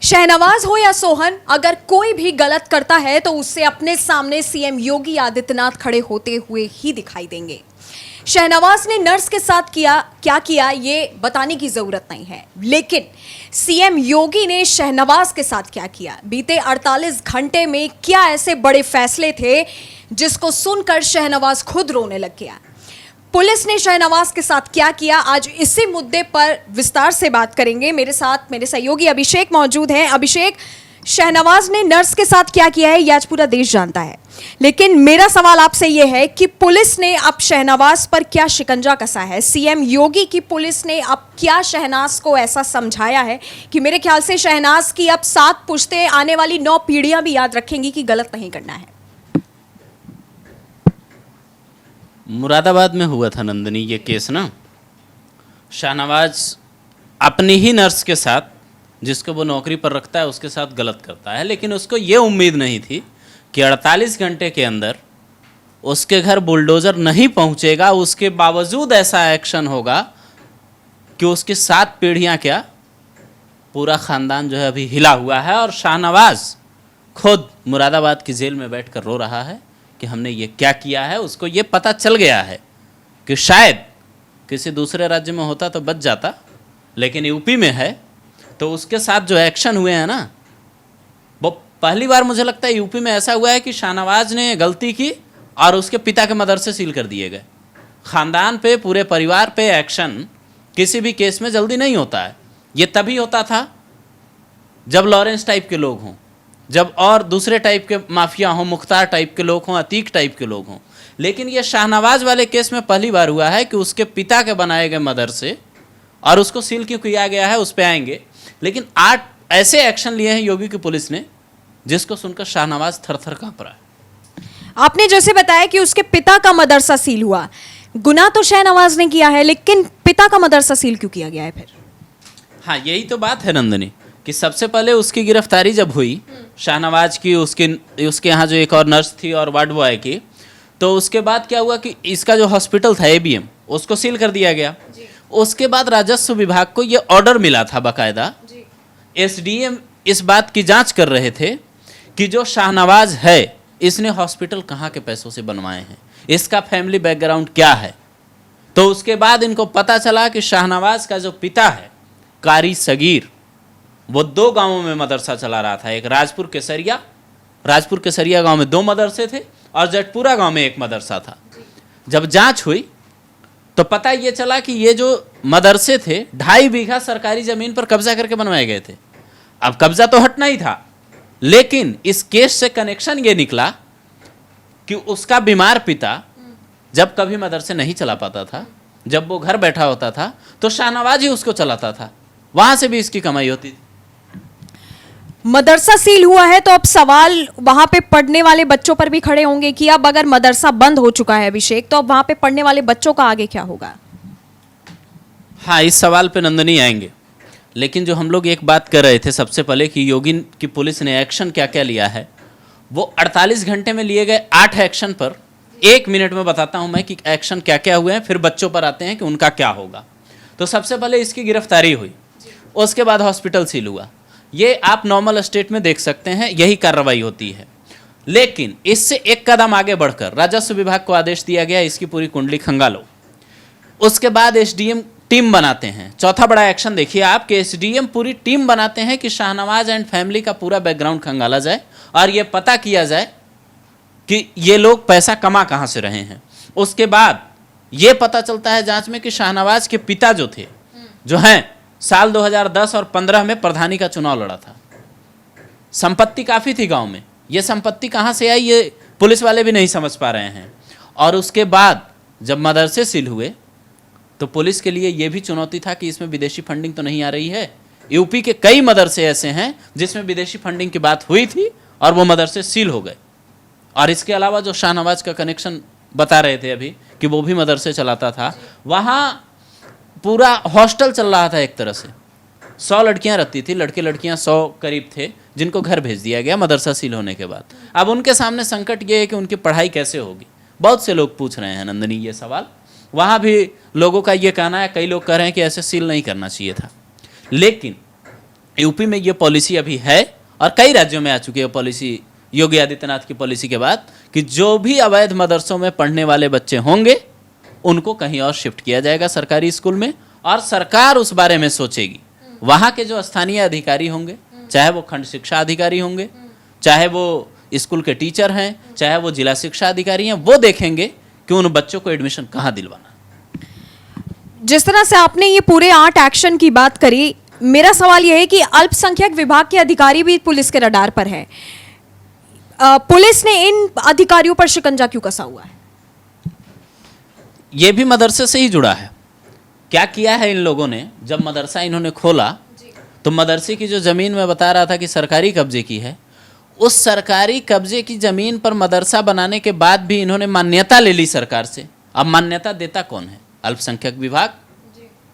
शहनवाज हो या सोहन, अगर कोई भी गलत करता है तो उससे अपने सामने सीएम योगी आदित्यनाथ खड़े होते हुए ही दिखाई देंगे। शहनवाज ने नर्स के साथ क्या किया ये बताने की जरूरत नहीं है, लेकिन सीएम योगी ने शहनवाज के साथ क्या किया, बीते 48 घंटे में क्या ऐसे बड़े फैसले थे जिसको सुनकर शहनवाज खुद रोने लग गया। पुलिस ने शहनवाज के साथ क्या किया, आज इसी मुद्दे पर विस्तार से बात करेंगे। मेरे साथ मेरे सहयोगी अभिषेक मौजूद हैं। अभिषेक, शहनवाज ने नर्स के साथ क्या किया है ये आज पूरा देश जानता है, लेकिन मेरा सवाल आपसे यह है कि पुलिस ने अब शहनवाज पर क्या शिकंजा कसा है? सीएम योगी की पुलिस ने अब क्या शहनाज को ऐसा समझाया है कि मेरे ख्याल से शहनाज की अब 7 पुश्तें, आने वाली 9 पीढ़ियां भी याद रखेंगी कि गलत नहीं करना है। मुरादाबाद में हुआ था नंदनी ये केस ना। शहनवाज अपनी ही नर्स के साथ, जिसको वो नौकरी पर रखता है, उसके साथ गलत करता है, लेकिन उसको ये उम्मीद नहीं थी कि 48 घंटे के अंदर उसके घर बुलडोज़र नहीं पहुंचेगा, उसके बावजूद ऐसा एक्शन होगा कि उसकी 7 पीढ़ियां क्या, पूरा ख़ानदान जो है अभी हिला हुआ है। और शहनवाज खुद मुरादाबाद की जेल में बैठकर रो रहा है कि हमने ये क्या किया है। उसको ये पता चल गया है कि शायद किसी दूसरे राज्य में होता तो बच जाता, लेकिन यूपी में है तो उसके साथ जो एक्शन हुए हैं ना, वो पहली बार मुझे लगता है यूपी में ऐसा हुआ है कि शहनवाज ने गलती की और उसके पिता के मदरसे सील कर दिए गए। ख़ानदान पे, पूरे परिवार पे एक्शन किसी भी केस में जल्दी नहीं होता है। ये तभी होता था जब लॉरेंस टाइप के लोग हों, जब और दूसरे टाइप के माफिया हों, मुख्तार टाइप के लोग हों, अतीक टाइप के लोग हों। लेकिन ये शहनवाज वाले केस में पहली बार हुआ है कि उसके पिता के बनाए गए मदरसे और उसको सील क्यों किया गया है उस पर आएंगे। लेकिन 8 ऐसे एक्शन लिए हैं योगी की पुलिस ने जिसको सुनकर शहनवाज थर थर कांप रहा है। आपने जैसे बताया कि उसके पिता का मदरसा सील हुआ, गुनाह तो शहनवाज ने किया है, लेकिन पिता का मदरसा सील क्यों किया गया है फिर? हाँ, यही तो बात है नंदनी कि सबसे पहले उसकी गिरफ्तारी जब हुई शहनवाज की, उसके यहाँ जो एक और नर्स थी और वार्ड बॉय की, तो उसके बाद क्या हुआ कि इसका जो हॉस्पिटल था ABM, उसको सील कर दिया गया। उसके बाद राजस्व विभाग को ये ऑर्डर मिला था बाकायदा। SDM इस बात की जांच कर रहे थे कि जो शहनवाज है इसने हॉस्पिटल कहाँ के पैसों से बनवाए हैं, इसका फैमिली बैकग्राउंड क्या है। तो उसके बाद इनको पता चला कि शहनवाज का जो पिता है कारी सगीर, वो 2 गांवों में मदरसा चला रहा था। एक राजपुर केसरिया गांव में 2 मदरसे थे और जटपुरा गांव में 1 मदरसा था। जब जांच हुई तो पता ये चला कि ये जो मदरसे थे 2.5 बीघा सरकारी जमीन पर कब्जा करके बनवाए गए थे। अब कब्जा तो हटना ही था, लेकिन इस केस से कनेक्शन ये निकला कि उसका बीमार पिता जब कभी मदरसे नहीं चला पाता था, जब वो घर बैठा होता था तो शहनवाज ही उसको चलाता था, वहां से भी इसकी कमाई होती थी। मदरसा सील हुआ है तो अब सवाल वहां पे पढ़ने वाले बच्चों पर भी खड़े होंगे कि अब अगर मदरसा बंद हो चुका है अभिषेक, तो अब वहां पे पढ़ने वाले बच्चों का आगे क्या होगा? हाँ, इस सवाल पे नंदनी आएंगे, लेकिन जो हम लोग एक बात कर रहे थे सबसे पहले कि योगी की पुलिस ने एक्शन क्या क्या लिया है, वो 48 घंटे में लिए गए 8 एक्शन पर 1 मिनट में बताता हूं मैं कि एक्शन क्या क्या हुए हैं, फिर बच्चों पर आते हैं कि उनका क्या होगा। तो सबसे पहले इसकी गिरफ्तारी हुई, उसके बाद हॉस्पिटल सील हुआ। ये आप नॉर्मल स्टेट में देख सकते हैं, यही कार्रवाई होती है। लेकिन इससे एक कदम आगे बढ़कर राजस्व विभाग को आदेश दिया गया इसकी पूरी कुंडली खंगालो। उसके बाद SDM टीम बनाते हैं। चौथा बड़ा एक्शन देखिए आप कि SDM पूरी टीम बनाते हैं कि शहनवाज एंड फैमिली का पूरा बैकग्राउंड खंगाला जाए और ये पता किया जाए कि ये लोग पैसा कमा कहाँ से रहे हैं। उसके बाद ये पता चलता है जांच में कि शहनवाज के पिता जो थे, जो हैं, साल 2010 और 15 में प्रधानी का चुनाव लड़ा था। संपत्ति काफ़ी थी गांव में, ये संपत्ति कहाँ से आई ये पुलिस वाले भी नहीं समझ पा रहे हैं। और उसके बाद जब मदरसे सील हुए तो पुलिस के लिए ये भी चुनौती था कि इसमें विदेशी फंडिंग तो नहीं आ रही है। यूपी के कई मदरसे ऐसे हैं जिसमें विदेशी फंडिंग की बात हुई थी और वो मदरसे सील हो गए। और इसके अलावा जो शहनवाज का कनेक्शन बता रहे थे अभी कि वो भी मदरसे चलाता था, वहाँ पूरा हॉस्टल चल रहा था। एक तरह से 100 लड़कियां रहती थी, लड़के लड़कियां 100 करीब थे, जिनको घर भेज दिया गया मदरसा सील होने के बाद। अब उनके सामने संकट ये है कि उनकी पढ़ाई कैसे होगी। बहुत से लोग पूछ रहे हैं नंदनी ये सवाल। वहाँ भी लोगों का ये कहना है, कई लोग कह रहे हैं कि ऐसे सील नहीं करना चाहिए था। लेकिन यूपी में ये पॉलिसी अभी है और कई राज्यों में आ चुकी है पॉलिसी, योगी आदित्यनाथ की पॉलिसी के बाद, कि जो भी अवैध मदरसों में पढ़ने वाले बच्चे होंगे उनको कहीं और शिफ्ट किया जाएगा सरकारी स्कूल में, और सरकार उस बारे में सोचेगी। वहाँ के जो स्थानीय अधिकारी होंगे, चाहे वो खंड शिक्षा अधिकारी होंगे, चाहे वो स्कूल के टीचर हैं, चाहे वो जिला शिक्षा अधिकारी हैं, वो देखेंगे कि उन बच्चों को एडमिशन कहाँ दिलवाना। जिस तरह से आपने ये पूरे 8 एक्शन की बात करी, मेरा सवाल यह है कि अल्पसंख्यक विभाग के अधिकारी भी पुलिस के रडार पर हैं। पुलिस ने इन अधिकारियों पर शिकंजा क्यों कसा हुआ है? ये भी मदरसे से ही जुड़ा है। क्या किया है इन लोगों ने, जब मदरसा इन्होंने खोला तो मदरसे की जो ज़मीन मैं बता रहा था कि सरकारी कब्जे की है, उस सरकारी कब्जे की ज़मीन पर मदरसा बनाने के बाद भी इन्होंने मान्यता ले ली सरकार से। अब मान्यता देता कौन है? अल्पसंख्यक विभाग।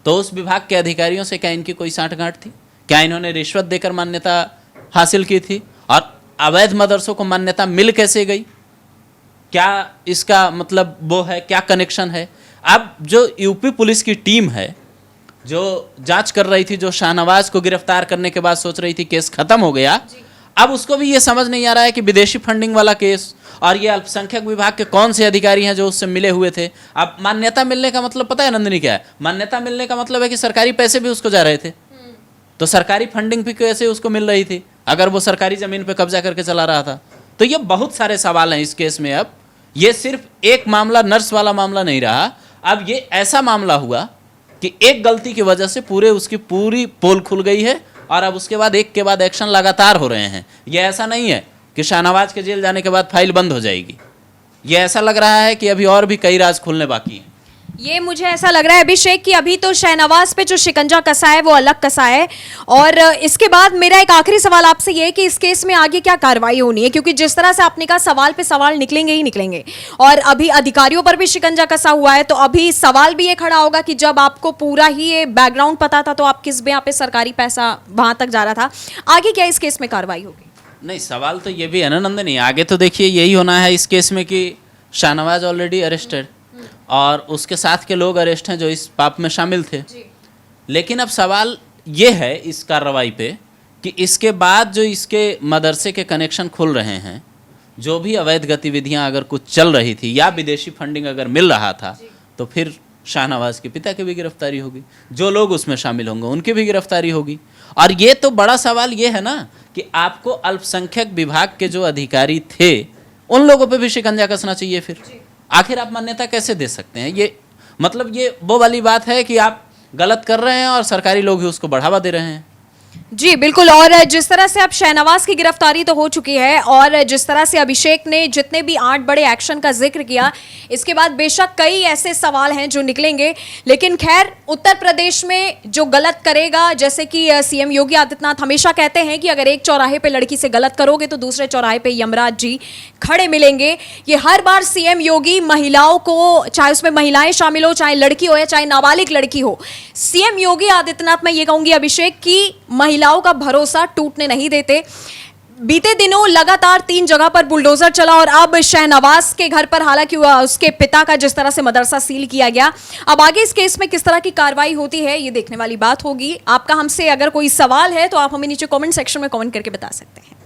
तो उस विभाग के अधिकारियों से क्या इनकी कोई साठगांठ थी? क्या इन्होंने रिश्वत देकर मान्यता हासिल की थी? और अवैध मदरसों को मान्यता मिल कैसे गई? क्या इसका मतलब वो है, क्या कनेक्शन है? अब जो यूपी पुलिस की टीम है जो जांच कर रही थी, जो शाहनवाज को गिरफ्तार करने के बाद सोच रही थी केस खत्म हो गया, अब उसको भी ये समझ नहीं आ रहा है कि विदेशी फंडिंग वाला केस और ये अल्पसंख्यक विभाग के कौन से अधिकारी हैं जो उससे मिले हुए थे। अब मान्यता मिलने का मतलब पता है नंदिनी क्या है? मान्यता मिलने का मतलब है कि सरकारी पैसे भी उसको जा रहे थे, तो सरकारी फंडिंग भी कैसे उसको मिल रही थी अगर वो सरकारी जमीन पे कब्जा करके चला रहा था? तो ये बहुत सारे सवाल हैं इस केस में। अब ये सिर्फ एक मामला, नर्स वाला मामला नहीं रहा, अब ये ऐसा मामला हुआ कि एक गलती की वजह से उसकी पूरी पोल खुल गई है और अब उसके बाद एक के बाद एक्शन लगातार हो रहे हैं। ये ऐसा नहीं है कि शाहनवाज के जेल जाने के बाद फाइल बंद हो जाएगी। ये ऐसा लग रहा है कि अभी और भी कई राज खुलने बाकी हैं। ये मुझे ऐसा लग रहा है अभिषेक कि अभी तो शाहनवाज पे जो शिकंजा कसा है वो अलग कसा है, और इसके बाद मेरा एक आखिरी सवाल आपसे ये है कि इस केस में आगे क्या कार्रवाई होनी है, क्योंकि जिस तरह से आपने कहा सवाल पे सवाल निकलेंगे ही निकलेंगे, और अभी अधिकारियों पर भी शिकंजा कसा हुआ है, तो अभी सवाल भी ये खड़ा होगा कि जब आपको पूरा ही ये बैकग्राउंड पता था तो आप किस यहाँ पे सरकारी पैसा वहां तक जा रहा था, आगे क्या इस केस में कार्रवाई होगी? नहीं, सवाल तो ये भी है ना नंदनी, आगे तो देखिए यही होना है इस केस में कि शाहनवाज ऑलरेडी अरेस्टेड और उसके साथ के लोग अरेस्ट हैं जो इस पाप में शामिल थे। लेकिन अब सवाल ये है इस कार्रवाई पे कि इसके बाद जो इसके मदरसे के कनेक्शन खुल रहे हैं, जो भी अवैध गतिविधियां अगर कुछ चल रही थी या विदेशी फंडिंग अगर मिल रहा था, तो फिर शाहनवाज के पिता की भी गिरफ्तारी होगी, जो लोग उसमें शामिल होंगे उनकी भी गिरफ्तारी होगी। और ये तो बड़ा सवाल ये है ना कि आपको अल्पसंख्यक विभाग के जो अधिकारी थे उन लोगों पे भी शिकंजा कसना चाहिए। फिर आखिर आप मान्यता कैसे दे सकते हैं? ये मतलब ये वो वाली बात है कि आप गलत कर रहे हैं और सरकारी लोग ही उसको बढ़ावा दे रहे हैं। जी बिल्कुल, और जिस तरह से अब शाहनवाज की गिरफ्तारी तो हो चुकी है, और जिस तरह से अभिषेक ने जितने भी 8 बड़े एक्शन का जिक्र किया, इसके बाद बेशक कई ऐसे सवाल हैं जो निकलेंगे। लेकिन खैर, उत्तर प्रदेश में जो गलत करेगा, जैसे कि सीएम योगी आदित्यनाथ हमेशा कहते हैं कि अगर एक चौराहे पे लड़की से गलत करोगे तो दूसरे चौराहे पे यमराज जी खड़े मिलेंगे। ये हर बार सीएम योगी महिलाओं को, चाहे उसमें महिलाएं शामिल हो, चाहे लड़की हो या चाहे नाबालिग लड़की हो, सीएम योगी आदित्यनाथ, मैं ये कहूंगी अभिषेक, की महिलाओं का भरोसा टूटने नहीं देते। बीते दिनों लगातार 3 जगह पर बुलडोजर चला, और अब शाहनवाज के घर पर, हालांकि उसके पिता का जिस तरह से मदरसा सील किया गया, अब आगे इस केस में किस तरह की कार्रवाई होती है ये देखने वाली बात होगी। आपका हमसे अगर कोई सवाल है तो आप हमें नीचे कमेंट सेक्शन में कमेंट करके बता सकते हैं।